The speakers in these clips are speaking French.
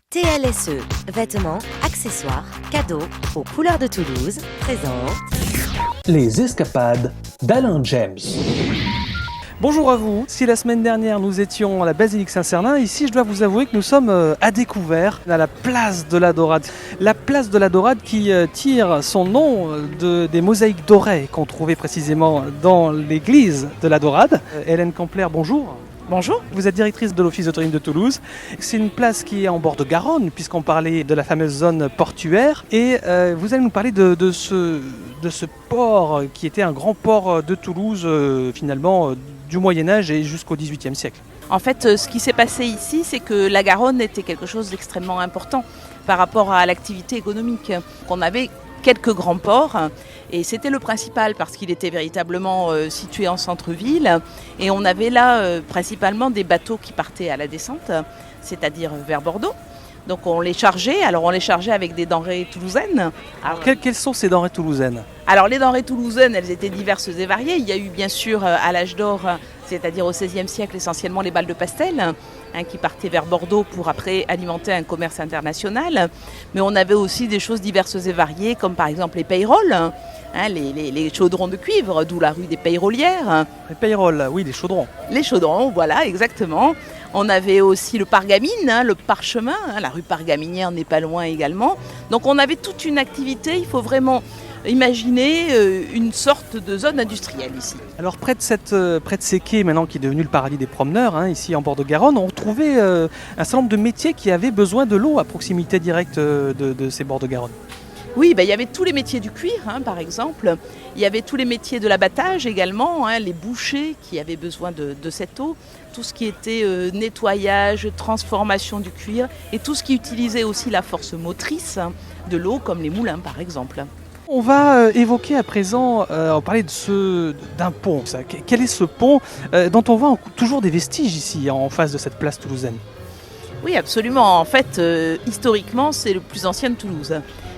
TLSE, vêtements, accessoires, cadeaux, aux couleurs de Toulouse, présente Les escapades d'Alain James. Bonjour à vous, si la semaine dernière nous étions à la basilique Saint-Cernin, ici je dois vous avouer que nous sommes à découvert à la place de la Dorade. La place de la Dorade qui tire son nom des mosaïques dorées qu'on trouvait précisément dans l'église de la Dorade. Hélène Campler, bonjour. Bonjour. Vous êtes directrice de l'Office de tourisme de Toulouse. C'est une place qui est en bord de Garonne, puisqu'on parlait de la fameuse zone portuaire. Et vous allez nous parler de ce port qui était un grand port de Toulouse, finalement, du Moyen-Âge et jusqu'au XVIIIe siècle. En fait, ce qui s'est passé ici, c'est que la Garonne était quelque chose d'extrêmement important par rapport à l'activité économique. On avait quelques grands ports et c'était le principal parce qu'il était véritablement situé en centre-ville et on avait là principalement des bateaux qui partaient à la descente, c'est-à-dire vers Bordeaux. Donc on les chargeait, avec des denrées toulousaines. Alors quelles sont ces denrées toulousaines ? Alors les denrées toulousaines, elles étaient diverses et variées. Il y a eu bien sûr à l'âge d'or, c'est-à-dire au XVIe siècle, essentiellement les balles de pastel, qui partaient vers Bordeaux pour après alimenter un commerce international. Mais on avait aussi des choses diverses et variées, comme par exemple les payrolles, les chaudrons de cuivre, d'où la rue des Payrollières. Les payrolles, oui, les chaudrons. Les chaudrons, voilà, exactement. On avait aussi le pargamine, le parchemin, la rue Pargaminière n'est pas loin également. Donc on avait toute une activité, il faut vraiment imaginer une sorte de zone industrielle ici. Alors près de ces quais maintenant qui est devenu le paradis des promeneurs, ici en bord de Garonne, on retrouvait un certain nombre de métiers qui avaient besoin de l'eau à proximité directe de ces bords de Garonne. Oui, il y avait tous les métiers du cuir, par exemple. Il y avait tous les métiers de l'abattage également, les bouchers qui avaient besoin de cette eau. Tout ce qui était nettoyage, transformation du cuir et tout ce qui utilisait aussi la force motrice de l'eau, comme les moulins par exemple. On va évoquer à présent, on parlait d'un pont. Quel est ce pont dont on voit toujours des vestiges ici, en face de cette place toulousaine ? Oui, absolument. En fait, historiquement, c'est le plus ancien de Toulouse.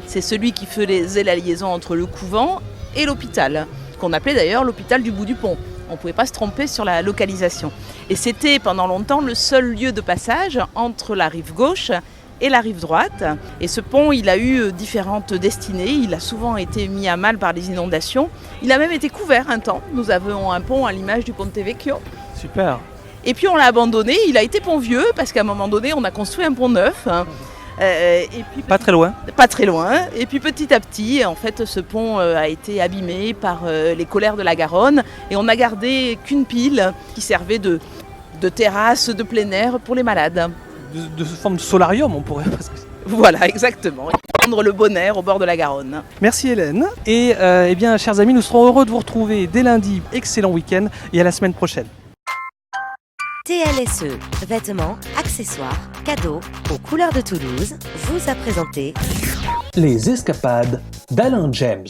C'est celui qui faisait la liaison entre le couvent et l'hôpital, qu'on appelait d'ailleurs l'hôpital du bout du pont. On ne pouvait pas se tromper sur la localisation. Et c'était pendant longtemps le seul lieu de passage entre la rive gauche et la rive droite. Et ce pont, il a eu différentes destinées. Il a souvent été mis à mal par les inondations. Il a même été couvert un temps. Nous avons un pont à l'image du Ponte Vecchio. Super. Et puis on l'a abandonné. Il a été pont vieux parce qu'à un moment donné, on a construit un pont neuf. Et puis, pas très loin. Pas très loin. Et puis petit à petit, en fait, ce pont a été abîmé par les colères de la Garonne. Et on n'a gardé qu'une pile qui servait de terrasse de plein air pour les malades. De forme de solarium, on pourrait presque. Voilà, exactement. Prendre le bon air au bord de la Garonne. Merci Hélène. Et eh bien, chers amis, nous serons heureux de vous retrouver dès lundi. Excellent week-end et à la semaine prochaine. TLSE, vêtements, accessoires, cadeaux, aux couleurs de Toulouse, vous a présenté Les escapades d'Alain James.